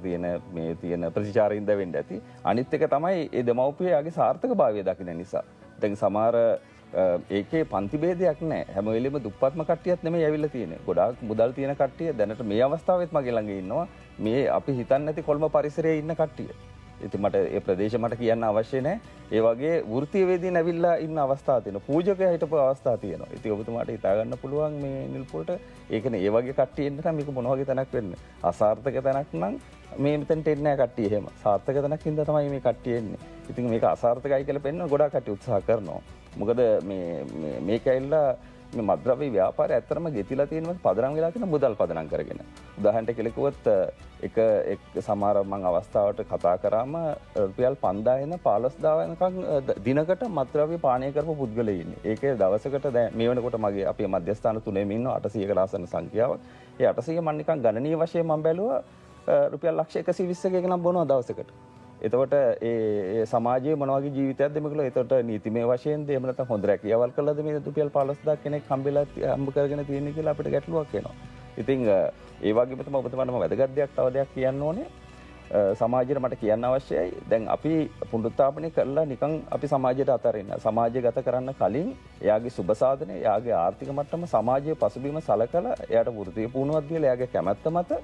තියෙන ප්‍රතිචාරින්ද වෙන්න ඇති. අනිත් එක තමයි ඒ දෙමව්පිය යාගේ සාර්ථකභාවය දකින්න නිසා. දැන් සමහර ඒකේ පන්ති ભેදයක් නැහැ. හැම වෙලෙම දුප්පත්ම කට්ටියත් නෙමෙයි ඇවිල්ලා තියෙන්නේ. ගොඩාක් මුදල් තියෙන කට්ටිය දැනට මේ අවස්ථාවෙත් මගේ ළඟ ඉන්නවා. මේ අපි හිතන්නේ නැති කොළඹ පරිසරයේ ඉන්න කට්ටිය. ඉතින් මට ඒ ප්‍රදේශ මට කියන්න අවශ්‍ය නැහැ. ඒ වගේ වෘත්තීය වේදීන් ඇවිල්ලා ඉන්න අවස්ථා තියෙනවා. පූජකයා හිටපු අවස්ථා තියෙනවා. ඉතින් ඔබතුමාට හිතා ගන්න පුළුවන් මේ නිල්පොල්ට ඒකනේ ඒ වගේ කට්ටිය එන්න නම් මේක මොන වගේ තැනක් වෙන්නේ. අසාර්ථක තැනක් නම් මේ මෙතනට එන්නේ නැහැ කට්ටිය එහෙම. සාර්ථක තැනක් හින්දා තමයි මේ කට්ටිය එන්නේ. ඉතින් මේක අසාර්ථකයි කියලා පෙන්නන ගොඩාක් කට්ටිය උත්සාහ කරනවා. මොකද මේක ඇවිල්ලා මේ මත්ද්‍රව්‍ය ව්‍යාපාරය ඇත්තටම ගෙතිලා තියෙනවා පදනම් වෙලා තියෙන මුදල් පදනම් කරගෙන. උදාහරණයක් කියලා කිව්වොත් එක සමහර මම අවස්ථාවට කතා කරාම රුපියල් 5000 ඉඳන් 15000 වෙනකන් දිනකට මත්ද්‍රව්‍ය පානය කරපු පුද්ගලයෝ ඉන්නේ. ඒකේ දවසකට දැන් මේ වෙනකොට මගේ අපේ මධ්‍යස්ථාන තුනේම ඉන්නවා 800කට ආසන්න සංඛ්‍යාවක්. ඒ 800 මම නිකන් ගණනීය වශයෙන් මම බැලුවා රුපියල් ලක්ෂ 120ක එක නම් බොනවා දවසකට. එතකොට ඒ සමාජයේ මොන වගේ ජීවිතයක්ද මේකල? එතකොට නීතිමය වශයෙන්ද එහෙම නැත්නම් හොඳ රැකියාවල් කළාද මේ රුපියල් 15000 කෙනෙක් හම්බ කරගෙන තියෙන්නේ කියලා අපිට ගැටලුවක් එනවා. ඉතින් ඒ වගේම තමයි ඔබතුමාට මම වැදගත් දෙයක් තව දෙයක් කියන්න ඕනේ. සමාජයට මට කියන්න අවශ්‍යයි. දැන් අපි පුනරුත්ථාපනය කළා නිකන් අපි සමාජයට අතරින්න. සමාජය ගත කරන්න කලින් එයාගේ සුබ සාධනය, එයාගේ ආර්ථික මට්ටම, සමාජයේ පසුබිම සලකලා එයාට වෘත්තීය පුහුණුවක් දීලා එයාගේ කැමැත්ත මත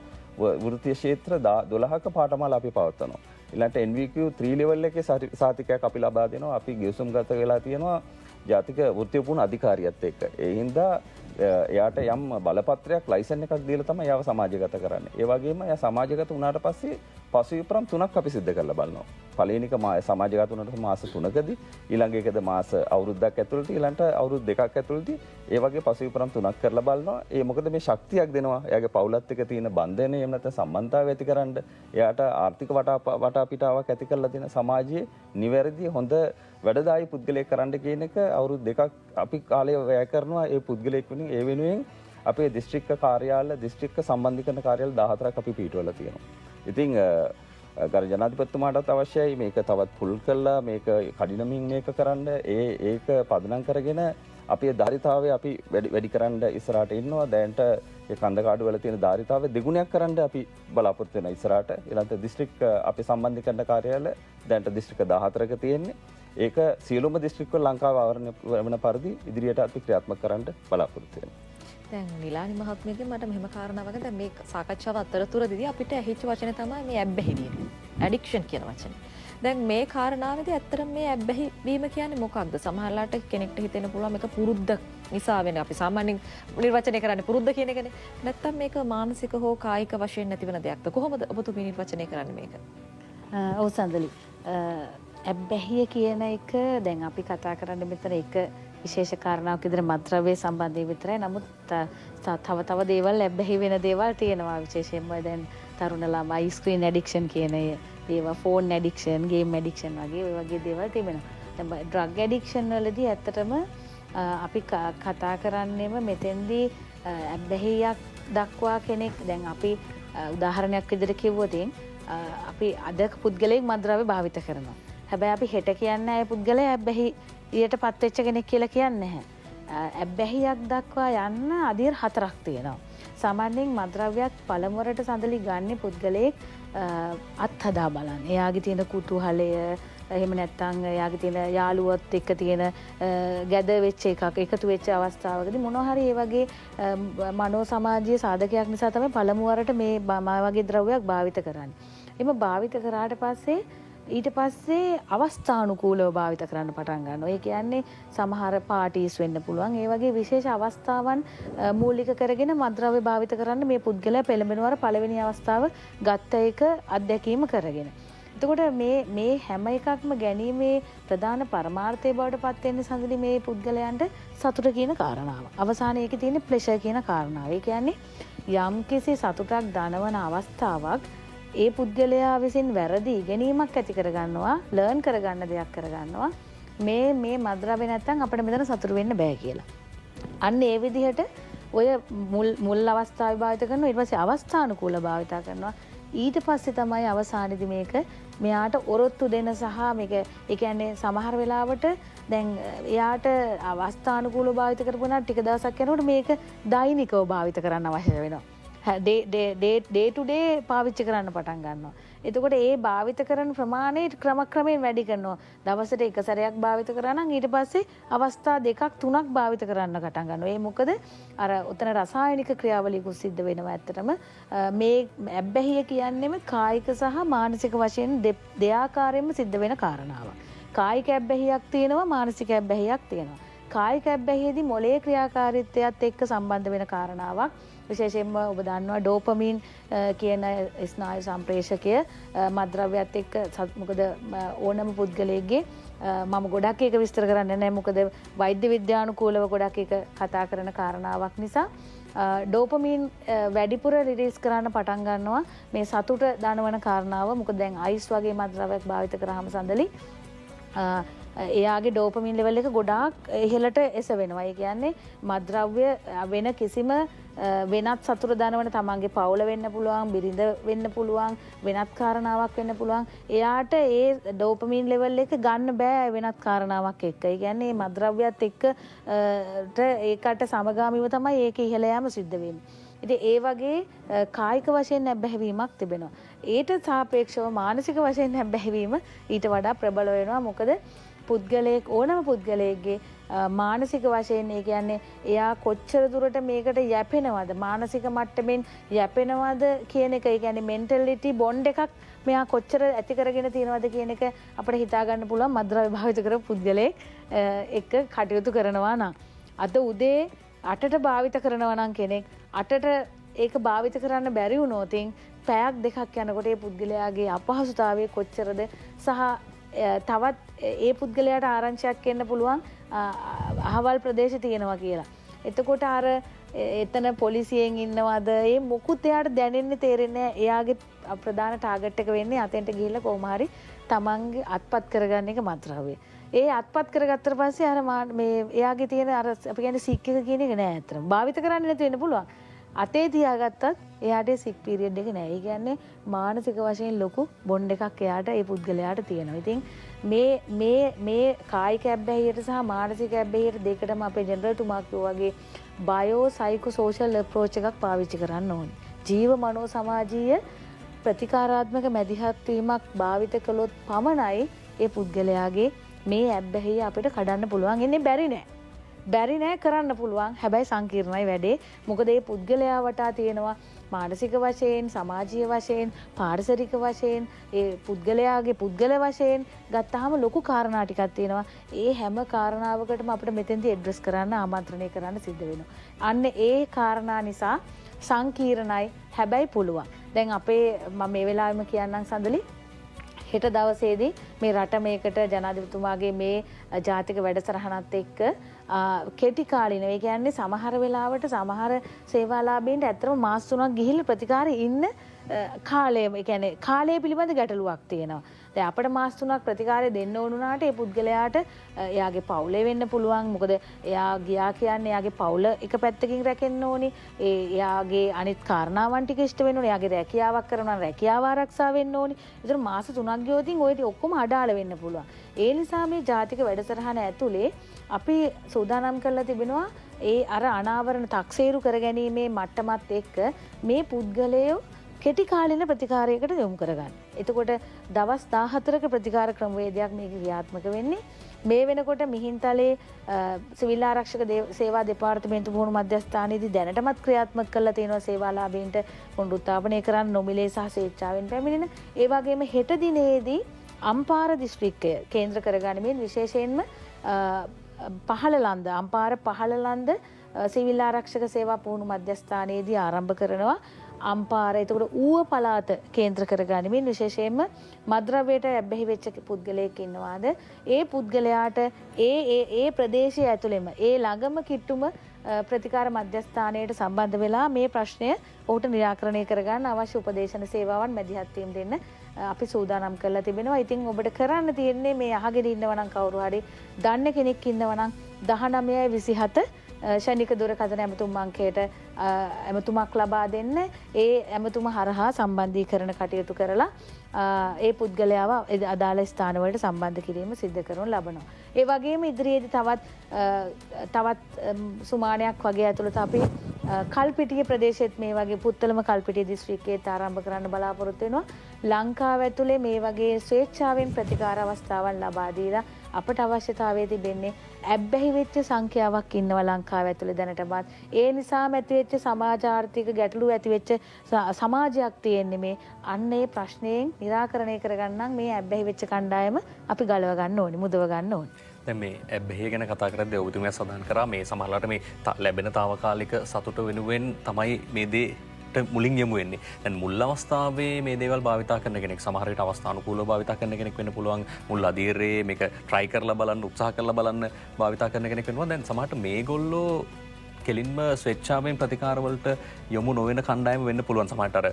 වෘත්තීය ක්ෂේත්‍ර 12ක පාඨමාලා අපි පවත්වනවා. ඊළඟට NVQ 3 level එකේ සාතිකයක් අපි ලබා දෙනවා. අපි ගිවිසුම් ගත වෙලා තියෙනවා ජාතික වෘත්තීය පුහුණු අධිකාරියත් එක්ක. ඒ හින්දා එයාට යම් බලපත්‍රයක් ලයිසන් එකක් දීලා තමයි එයාව සමාජගත කරන්නේ. ඒ වගේම එයා සමාජගත වුණාට පස්සේ පසුවිපරම් 3ක් අපි සිද්ධ කරලා බලනවා. පළවෙනි එක සමාජගත වුණාට මාස 3කදී, ඊළඟ එකද මාස අවුරුද්දක් ඇතුළත, ඊළඟට අවුරුදු 2ක් ඇතුළතදී ඒ වගේ පසුවිපරම් 3ක් කරලා බලනවා. ඒ මොකද මේ ශක්තියක් දෙනවා. එයාගේ පවුලත් එක්ක තියෙන බන්ධනය එහෙම නැත්නම් සම්බන්ධතාවය ඇතිකරන්න, එයාට ආර්ථික වටාපිටාවක් ඇති කරලා දෙන සමාජයේ නිවැරදි හොඳ වැඩදායී පුද්ගලයෙක් කරන්න කියන එක අවුරුදු 2ක් අපි කාලය වැය කරනවා. ඒ පුද්ගලයෙක් වෙනුවෙන් අපේ දිස්ත්‍රික්ක කාර්යාලය, දිස්ත්‍රික්ක සම්බන්ධීකරණ කාර්යාලය 14ක් අපි පිටවලා තියෙනවා. ඉතින් ගරු ජනාධිපතිතුමාටත් අවශ්‍යයි මේක තවත් පුල් කළා මේක කඩිනමින් මේක කරන්න ඒක පදනම් කරගෙන අපේ ධාරිතාවය අපි වැඩි කරන්න ඉස්සරහට ඉන්නවා. දැනට ඒ කන්දකාඩු වල තියෙන ධාරිතාවය දෙගුණයක් කරන්න අපි බලාපොරොත්තු වෙනවා ඉස්සරහට. ඊළඟට දිස්ත්‍රික් අපේ සම්බන්ධීකරණ කාර්යාලය දැනට දිස්ත්‍රික් 14ක තියෙන්නේ. ඒක සියලුම දිස්ත්‍රික් වල ලංකාව ආවරණය වෙන පරිදි ඉදිරියට අපි ක්‍රියාත්මක කරන්න බලාපොරොත්තු වෙනවා. දැන් නිලානි මහත්මියගෙන් මට මෙහෙම කාරණාවක් දැන් මේ සාකච්ඡාව අතරතුරදී අපිට ඇහිච්ච වචනේ තමයි මේ ඇබ්බැහි වීම. ඇඩික්ෂන් කියන වචනේ. දැන් මේ කාරණාවේදී ඇත්තටම මේ ඇබ්බැහි වීම කියන්නේ මොකක්ද? සමහරලාට කෙනෙක්ට හිතෙන්න පුළුවන් මේක පුරුද්ද නිසා වෙන. අපි සාමාන්‍යයෙන් නිර්වචනය කරන්නේ පුරුද්ද කියන එකනේ. නැත්තම් මේක මානසික හෝ කායික වශයෙන් නැතිවෙන දෙයක්ද? කොහොමද ඔබතුමී නිර්වචනය කරන්නේ මේක? ඔව් සඳලි. ඇබ්බැහිය කියන එක දැන් අපි කතා කරන්නේ මෙතන එක විශේෂ කාරණාවක් විදිහට මත්ද්‍රව්‍ය සම්බන්ධයෙන් විතරයි. නමුත් තව දේවල් ඇබ්බැහි වෙන දේවල් තියෙනවා. විශේෂයෙන්ම දැන් තරුණ ළමයි ස්ක්‍රීන් ඇඩික්ෂන් කියන ඒවා, ෆෝන් ඇඩික්ෂන්, ගේම් ඇඩික්ෂන් වගේ ඔය වගේ දේවල් තිබෙනවා. දැන් ඩ්‍රග් ඇඩික්ෂන් වලදී ඇත්තටම අපි කතා කරන්නේම මෙතෙන්දී ඇබ්බැහියක් දක්වා කෙනෙක් දැන් අපි උදාහරණයක් විදිහට කිව්වොත් අපි අද පුද්ගලයෙක් මත්ද්‍රව්‍ය භාවිත කරනවා. හැබැයි අපි හෙට කියන්නේ අය පුද්ගලයා ඇබ්බැහියට පත්වෙච්ච කෙනෙක් කියලා කියන්නේ නැහැ. ඇබ්බැහියක් දක්වා යන්න අදියර 4ක් තියෙනවා. සාමාන්‍යයෙන් මත්ද්‍රව්‍යයක් පළමුවරට සඳලි ගන්න පුද්ගලයෙක් අත්හදා බලන්න. එයාගේ තියෙන කුතුහලය, එහෙම නැත්නම් එයාගේ තියෙන යාළුවොත් එක්ක තියෙන ගැද වෙච්ච එකක්, එකතු වෙච්ච අවස්ථාවකදී මොනවා හරි ඒ වගේ මනෝ සමාජීය සාධකයක් නිසා තමයි පළමුවරට මේ වගේ ද්‍රව්‍යයක් භාවිත කරන්නේ. එimhe භාවිත කරාට පස්සේ ඊට පස්සේ අවස්ථානුකූලව භාවිත කරන්න පටන් ගන්නවා. ඒ කියන්නේ සමහර පාටිස් වෙන්න පුළුවන්. ඒ වගේ විශේෂ අවස්ථාවන් මූලික කරගෙන මත්ද්‍රව්‍ය භාවිත කරන්න මේ පුද්ගලයා පෙළඹෙනවර පළවෙනි අවස්ථාව ගත්ත එක අත්දැකීම කරගෙන. එතකොට මේ හැම එකක්ම ගැනීමේ ප්‍රධාන පරමාර්ථය බවට පත් වෙන්නේ සඳලි මේ පුද්ගලයන්ට සතුට කියන කාරණාව. අවසානයේ ඒකේ තියෙන ප්ලෙෂර් කියන කාරණාව. ඒ කියන්නේ යම්කිසි සතුටක් දනවන අවස්ථාවක් ඒ පුද්ගලයා විසින් වැරදි ඉගෙනීමක් ඇති කරගන්නවා, ලර්න් කරගන්න දෙයක් කරගන්නවා. මේ මත්ද්‍රව්‍ය නැත්තම් අපිට මෙතන සතුටු වෙන්න බෑ කියලා. අන්න ඒ විදිහට ඔය මුල් අවස්ථාවේ භාවිත කරනවා, ඊට පස්සේ අවස්ථානුකූල භාවිත කරනවා. ඊට පස්සේ තමයි අවසානයේදී මේක මෙයාට ඔරොත්තු දෙන සහ මේක ඒ කියන්නේ සමහර වෙලාවට දැන් එයාට අවස්ථානුකූලව භාවිත කරපුණා ටික දවසක් යනකොට මේක දෛනිකව භාවිත කරන්න අවශ්‍ය වෙනවා. ඩේ ටු ඩේ පාවිච්චි කරන්න පටන් ගන්නවා. එතකොට ඒ භාවිත කරන ප්‍රමාණය ක්‍රමක්‍රමයෙන් වැඩි කරනවා. දවසට එක සැරයක් භාවිත කරා නම් ඊට පස්සේ අවස්ථා 2ක් 3ක් භාවිත කරන්න පටන් ගන්නවා. ඒ මොකද අර උතන රසායනික ක්‍රියාවලියකුත් සිද්ධ වෙනවා. ඇත්තටම මේ ඇබ්බැහිය කියන්නේම කායික සහ මානසික වශයෙන් දෙආකාරයෙන්ම සිද්ධ වෙන කාරණාවක්. කායික ඇබ්බැහියක් තියෙනවා, මානසික ඇබ්බැහියක් තියෙනවා. කායික ඇබ්බැහියේදී මොළයේ ක්‍රියාකාරීත්වයත් එක්ක සම්බන්ධ වෙන කාරණාවක්. විශේෂයෙන්ම ඔබ දන්නවා ඩෝපමින් කියන ස්නායු සම්ප්‍රේෂකය මත්ද්‍රව්‍යත් එක්ක මොකද ඕනම පුද්ගලයෙක්ගේ මම ගොඩක් ඒක විස්තර කරන්නේ නැහැ මොකද වෛද්‍ය විද්‍යානුකූලව ගොඩක් ඒක කතා කරන කාරණාවක් නිසා ඩෝපමින් වැඩිපුර රිලීස් කරන්න පටන් ගන්නවා මේ සතුට දනවන කාරණාව. මොකද දැන් අයිස් වගේ මත්ද්‍රව්‍යයක් භාවිත කරාම සඳලි එයාගේ ඩෝපමින් ලෙවල් එක ගොඩාක් ඉහළට එසවෙනවා. ඒ කියන්නේ මත්ද්‍රව්‍ය වෙන කිසිම වෙනත් සතුට දනවන තමන්ගේ පවුල වෙන්න පුළුවන්, බිරිඳ වෙන්න පුළුවන්, වෙනත් කාරණාවක් වෙන්න පුළුවන්. එයාට ඒ ඩෝපමින් ලෙවල් එක ගන්න බෑ වෙනත් කාරණාවක් එක්ක. ඒ කියන්නේ මේ මත්ද්‍රව්‍යත් එක්ක ඒකට සමගාමීව තමයි ඒක ඉහළ යාම සිද්ධ වෙන්නේ. ඉතින් ඒ වගේ කායික වශයෙන් නැබ්බැහිවීමක් තිබෙනවා. ඊට සාපේක්ෂව මානසික වශයෙන් නැබ්බැහිවීම ඊට වඩා ප්‍රබල වෙනවා. මොකද පුද්ගලයෙක් ඕනම පුද්ගලයෙක්ගේ මානසික වශයෙන් ඒ කියන්නේ එයා කොච්චර දුරට මේකට යැපෙනවද මානසික මට්ටමින් යැපෙනවද කියන එක. ඒ කියන්නේ මෙන්ටැලිටි බොන්ඩ් එකක් මෙයා කොච්චර ඇති කරගෙන තියෙනවද කියන එක අපිට හිතා ගන්න පුළුවන් මත්ද්‍රව්‍ය භාවිත කරපු පුද්ගලයෙක් එක්ක කටයුතු කරනවා නම්. අද උදේ 8ට භාවිත කරනවා නම් කෙනෙක් 8ට ඒක භාවිත කරන්න බැරි වුණොත් පැයක් දෙකක් යනකොට ඒ පුද්ගලයාගේ අපහසුතාවය කොච්චරද සහ තවත් ඒ පුද්ගලයාට ආරංචියක් එන්න පුළුවන් අහවල් ප්‍රදේශ තියෙනවා කියලා. එතකොට අර එතන පොලිසියෙන් ඉන්නවද ඒ මොකුත් එයාට දැනෙන්නේ තේරෙන්නේ නැහැ. එයාගේ ප්‍රධාන ටාගට් එක වෙන්නේ අතෙන්ට ගිහිල්ලා කොහොම හරි තමන්ගේ අත්පත් කරගන්න එක මත්ද්‍රව්‍ය. ඒ අත්පත් කරගත්තට පස්සේ අර මේ එයාගේ තියෙන අර අපි කියන්නේ සික් එක කියන එක නෑ අතන. භාවිත කරන්නේ නැති වෙන්න පුළුවන්. අතේ තියාගත්තත් එයාට සික් පීරියඩ් එක නෑ. ඒ කියන්නේ මානසික වශයෙන් ලොකු බොන්ඩ් එකක් එයාට ඒ පුද්ගලයාට තියෙනවා. ඉතින් මේ කායික ඇබ්බැහියට සහ මානසික ඇබ්බැහියට දෙකටම අපේ ජෙනරල් තුමා කිව්වා වගේ බයෝ සයිකෝ සෝෂල් අප්‍රෝච් එකක් පාවිච්චි කරන්න ඕනේ. ජීව මනෝ සමාජීය ප්‍රතිකාරාත්මක මැදිහත් වීමක් භාවිත කළොත් පමණයි ඒ පුද්ගලයාගේ මේ ඇබ්බැහිය අපිට කඩන්න පුළුවන්. ඉන්නේ බැරි නෑ කරන්න පුළුවන්. හැබැයි සංකීර්ණයි වැඩේ. මොකද මේ පුද්ගලයා වටා තියෙනවා මානසික වශයෙන්, සමාජීය වශයෙන්, පාරිසරික වශයෙන්, ඒ පුද්ගලයාගේ පුද්ගල වශයෙන් ගත්තාම ලොකු කාරණා ටිකක් තියෙනවා. ඒ හැම කාරණාවකටම අපිට මෙතෙන්දී ඇඩ්‍රස් කරන්න ආමන්ත්‍රණය කරන්න සිද්ධ වෙනවා. අන්න ඒ කාරණා නිසා සංකීර්ණයි හැබැයි පුළුවන්. දැන් අපේ මම මේ වෙලාවෙම කියන්නම් සඳලි හෙට දවසේදී මේ රට මේකට ජනාධිපතිතුමාගේ මේ ජාතික වැඩසටහනත් එක්ක කෙටි කාලින ඒ කියන්නේ සමහර වෙලාවට සමහර සේවාලාභීන්ට ඇත්තටම මාස 3ක් ගිහිල්ලා ප්‍රතිකාරේ ඉන්න කාලය ඒ කියන්නේ කාලය පිළිබඳ ගැටලුවක් තියෙනවා. දැන් අපිට මාස 3ක් ප්‍රතිකාරය දෙන්න ඕන උනාට ඒ පුද්ගලයාට එයාගේ පවුලේ වෙන්න පුළුවන්. මොකද එයා ගියා කියන්නේ එයාගේ පවුල එක පැත්තකින් රැකෙන්න ඕනි. එයාගේ අනිත් කාරණාවන් ටික ඉෂ්ට වෙන්න ඕනි. එයාගේ රැකියාවක් කරනවා නම් රැකියාව ආරක්ෂා වෙන්න ඕනි. ඒතර මාස 3ක් ගියොතින් ඔය ටික ඔක්කොම අඩාල වෙන්න පුළුවන්. ඒ නිසා මේ ජාතික වැඩසටහන ඇතුලේ අපි සූදානම් කරලා තිබෙනවා ඒ අර අනාවරණ තක්සේරු කරගැනීමේ මට්ටමත් එක්ක මේ පුද්ගලයෝ කෙටි කාලින ප්‍රතිකාරයකට යොමු කරගන්න. එතකොට දවස් 14ක ප්‍රතිකාර ක්‍රමවේදයක් මේක ක්‍රියාත්මක වෙන්නේ. මේ වෙනකොට මිහින්තලේ සිවිල් ආරක්ෂක සේවා දෙපාර්තමේන්තු පුහුණු මධ්‍යස්ථානයේදී දැනටමත් ක්‍රියාත්මක කරලා තියෙනවා සේවාලාභීන්ට පුනරුත්ථාපනය කරන්න නොමිලේ සහ ස්වේච්ඡාවෙන් පැමිණෙන. ඒ වගේම හෙට දිනේදී අම්පාර දිස්ත්‍රික්කය කේන්ද්‍ර කරගනිමින් විශේෂයෙන්ම පහළලන්ද අම්පාර පහළලන්ද සිවිල් ආරක්ෂක සේවා පුහුණු මධ්‍යස්ථානයේදී ආරම්භ කරනවා. අම්පාර එතකොට ඌව පළාත කේන්ද්‍ර කරගනිමින් විශේෂයෙන්ම මද්ද්‍රව්‍යයට ඇබ්බැහි වෙච්ච පුද්ගලයෙක් ඉන්නවාද ඒ පුද්ගලයාට ඒ ප්‍රදේශය ඇතුළෙම ඒ ළඟම කිට්ටුම ප්‍රතිකාර මධ්‍යස්ථානයට සම්බන්ධ වෙලා මේ ප්‍රශ්නය ඔහුට निराකරණය කරගන්න අවශ්‍ය උපදේශන සේවාවන් මැදිහත් වීම දෙන්න අපි සූදානම් කරලා තිබෙනවා. ඉතින් ඔබට කරන්න තියෙන්නේ මේ අහගෙන ඉන්නවා නම් කවුරු හරි දන්න කෙනෙක් ඉන්නවා නම් 1927 ශනික දුරකථන ඇමතුම් අංකයට ඇමතුමක් ලබා දෙන්න. ඒ ඇමතුම හරහා සම්බන්ධීකරණ කටයුතු කරලා ඒ පුද්ගලයාව අදාළ ස්ථානවලට සම්බන්ධ කිරීම සිදු කරනු ලබනවා. ඒ වගේම ඉදිරියේදී තවත් සුමානයක් වගේ ඇතුළත අපි කල්පිටිය ප්‍රදේශෙත් මේ වගේ පුත්තලම කල්පිටිය දිස්ත්‍රික්කයේත් ආරම්භ කරන්න බලාපොරොත්තු වෙනවා. ලංකාව ඇතුලේ මේ වගේ ස්වේච්ඡාවෙන් ප්‍රතිකාර අවස්ථාවන් ලබා දීලා අපට අවශ්‍යතාවය තිබෙන්නේ ඇබ්බැහි වෙච්ච සංඛ්‍යාවක් ඉන්නවා ලංකාව ඇතුලේ දැනටමත්. ඒ නිසාම ඇති වෙච්ච සමාජ ආර්ථික ගැටලු ඇති වෙච්ච සමාජයක් තියෙන්නේ මේ. අන්න ඒ ප්‍රශ්නයෙන් निराකරණය කරගන්නම් මේ ඇබ්බැහි වෙච්ච කණ්ඩායම අපි ගලව ගන්න ඕනේ, මුදව ගන්න ඕනේ. දැන් මේ ඇබ්බැහිය ගැන කතා කරද්දී ඔබතුමිය සඳහන් කරා මේ සමහරවිට මේ ලැබෙන తాවකාලික සතුට වෙනුවෙන් තමයි මේ දේ මුලින් යමු වෙන්නේ. දැන් මුල් අවස්ථාවේ මේ දේවල් භාවිතා කරන කෙනෙක් සමහර විට අවස්ථානුකූලව භාවිතා කරන කෙනෙක් වෙන්න පුළුවන්. මුල් අධීරයේ මේක try කරලා බලන්න උත්සාහ කරලා බලන්න භාවිතා කරන කෙනෙක් වෙනවා. දැන් සමහරට මේගොල්ලෝ කෙලින්ම ස්වේච්ඡාවෙන් ප්‍රතිකාර වලට යොමු නොවන කණ්ඩායම වෙන්න පුළුවන්. සමහරට අර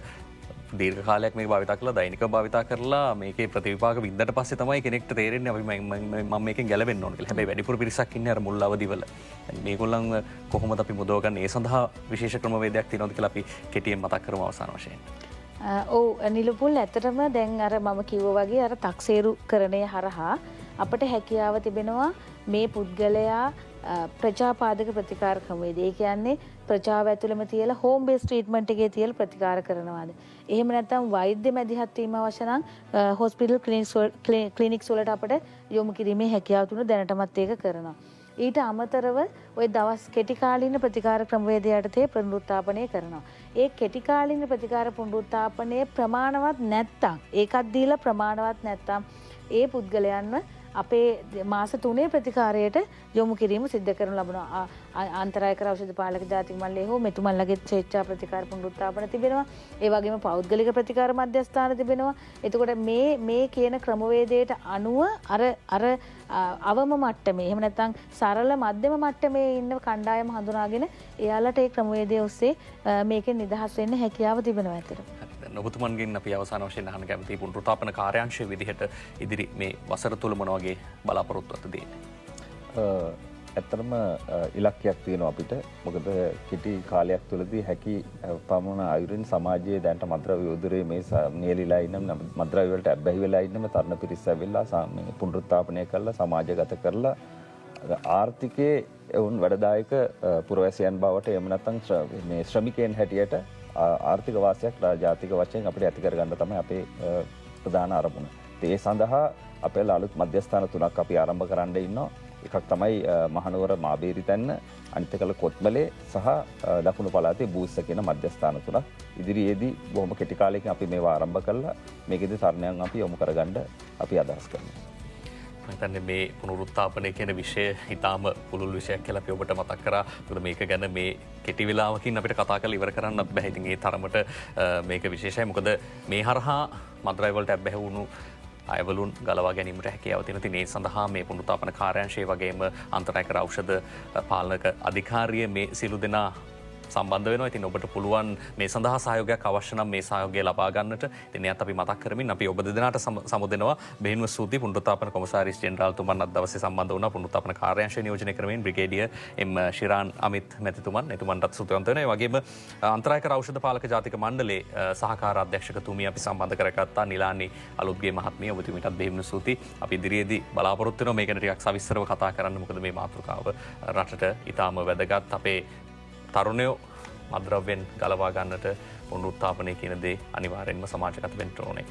දීර්ඝ කාලයක් මේක භාවිතා කරලා දෛනිකව භාවිතා කරලා මේකේ ප්‍රතිවිපාක වින්දට පස්සේ තමයි කෙනෙක්ට තේරෙන්නේ අපි මම මේකෙන් ගැලවෙන්න ඕන කියලා. හැබැයි වැඩිපුර පිරිසක් ඉන්නේ අර මුල් අවදිවල. මේගොල්ලන් කොහොමද අපි මුදව ගන්න? ඒ සඳහා විශේෂ ක්‍රමවේදයක් තියෙනවද කියලා අපි කෙටියෙන් මතක් කරමු අවසාන වශයෙන්. ඔව් නිලුපුල් ඇත්තටම දැන් අර මම කිව්වා වගේ අර තක්සේරු කරණය හරහා අපට හැකියාව තිබෙනවා මේ පුද්ගලයා ප්‍රජාපාදක ප්‍රතිකාර ක්‍රමවේද. ඒ කියන්නේ ප්‍රජාව ඇතුළෙම තියලා හෝම් බේස් ට්‍රීට්මන්ට් එකේ තියලා ප්‍රතිකාර කරනවාද? එහෙම නැත්නම් වෛද්‍ය මැදිහත් වීම අවශ්‍ය නම් හොස්පිටල් ක්ලිනික්ස් වලට අපිට යොමු කිරීමේ හැකියාව තුන දැනටමත් ඒක කරනවා. ඊට අමතරව ওই දවස් කෙටි කාලින ප්‍රතිකාර ක්‍රමවේදය යටතේ පුනරුත්ථාපනය කරනවා. ඒ කෙටි කාලින ප්‍රතිකාර පුනරුත්ථාපනයේ ප්‍රමාණවත් නැත්තම් ඒකත් දීලා ප්‍රමාණවත් නැත්තම් ඒ පුද්ගලයන්ව අපේ මාස 3 ප්‍රතිකාරයට යොමු කිරීම සිද්ධ කරනු ලබනවා. අන්තරායකර ඖෂධ පාලක ජාතික මණ්ඩලය හෝ මෙතුමන්ලගේ ස්වේච්ඡා ප්‍රතිකාර පුනරුත්ථාපන තිබෙනවා. ඒ වගේම පෞද්ගලික ප්‍රතිකාර මධ්‍යස්ථාන තිබෙනවා. එතකොට මේ කියන ක්‍රමවේදයට අනුව අර අවම මට්ටමේ එහෙම නැත්නම් සරල මධ්‍යම මට්ටමේ ඉන්න කණ්ඩායම හඳුනාගෙන එයාලට ඒ ක්‍රමවේදය ඔස්සේ මේකෙන් නිදහස් වෙන්න හැකියාව තිබෙනවා ඇත්තට. ඔබතුමන්ගෙන් අපි අවසාන වශයෙන් අහන්න කැමති පුනරුත්ථාපන කාර්යාංශයේ විදිහට ඉදිරි මේ වසර තුල මොන වගේ බලාපොරොත්තුවක්ද දෙන්නේ? ඇත්තටම ඉලක්කයක් තියෙනවා අපිට. මොකද කෙටි කාලයක් තුළදී හැකි පමණ අයුරින් සමාජයේ දැනට මද්‍රව්‍ය උදුරේ මේ නියැලිලා ඉන්න මද්‍රව්‍ය වලට ඇබ්බැහි වෙලා ඉන්න තරුණ පිරිස ඇවිල්ලා මේ පුනරුත්ථාපනය කරලා සමාජගත කරලා ආර්ථිකයේ වුන් වැඩදායක පුරවැසියන් බවට එහෙම නැත්නම් මේ ශ්‍රමිකයන් හැටියට ආර්ථික වාසියක් ජාතික වශයෙන් අපිට ඇති කරගන්න තමයි අපේ ප්‍රධාන අරමුණ. ඒ සඳහා අපේ අලුත් මධ්‍යස්ථාන 3ක් අපි ආරම්භ කරන්න ඉන්නවා. එකක් තමයි මහනුවර මාබේරි තැන්න, අනිත් එක කොත්මලේ සහ දකුණු පළාතේ බූස්ස කියන මධ්‍යස්ථාන 3ක්. ඉදිරියේදී බොහොම කෙටි කාලයකින් අපි මේවා ආරම්භ කරලා මේකෙදි තරණයන් අපි යොමු කරගන්න අපි අදහස් කරනවා. හිතන්නේ මේ පුනරුත්ථාපනය කියන විෂය ඉතාම පුළුල් විෂයක් කියලා අපි ඔබට මතක් කරා. මොකද මේක ගැන මේ කෙටි වෙලාවකින් අපිට කතා කරලා ඉවර කරන්නත් බෑ. ඉතින් ඒ තරමට මේක විශේෂයි. මොකද මේ හරහා මද්‍රව්‍ය වලට ඇබ්බැහි වුණු අයවලුන් ගලවා ගැනීමට හැකියාව තියෙනවා. ඉතින් ඒ සඳහා මේ පුනරුත්ථාපන කාර්යාංශය වගේම අන්තරායකර ඖෂධ පාලනක අධිකාරිය මේ සියලු දෙනා සම්බන්ධ වෙනවා. ඉතින් ඔබට පුළුවන් මේ සඳහා සහයෝගයක් අවශ්‍ය නම් මේ සහයෝගය ලබා ගන්නට. ඉතින් එයත් අපි මතක් කරමින් අපි ඔබ දෙදෙනාට සමුදෙනවා. බෙහෙන්ව ස්තුතියි. පුනරුත්ථාපන කොමසාරිස් ජෙනරාල් තුමන් අද දවසේ සම්බන්ධ වුණා. පුනරුත්ථාපන කාර්යාංශය නියෝජනය කරමින් බ්‍රිගේඩියර් එම් ශිරාන් අමිත් මැතිතුමන් එතුමන්ටත් ස්තුතිවන්ත වෙනවා. ඒ වගේම අන්තරායකර ඖෂධ පාලක ජාතික මණ්ඩලයේ සහකාර අධ්‍යක්ෂකතුමිය අපි සම්බන්ධ කරගත්තා. නිලානි අලුත්ගේ මහත්මිය. ඔබතුමීටත් බෙහෙන්ව ස්තුතියි. අපි ඉදිරියේදී බලාපොරොත්තු වෙනවා මේක ගැන ටිකක් සවිස්තරව කතා කරන්න. මොකද මේ මාතෘකාව රටට ඉතාම වැදගත්. අපේ තරුණයෝ මද්‍රව්‍යෙන් ගලවා ගන්නට පුනරුත්ථාපනය කියන දේ අනිවාර්යෙන්ම සමාජගත වෙන්න ඕනේ.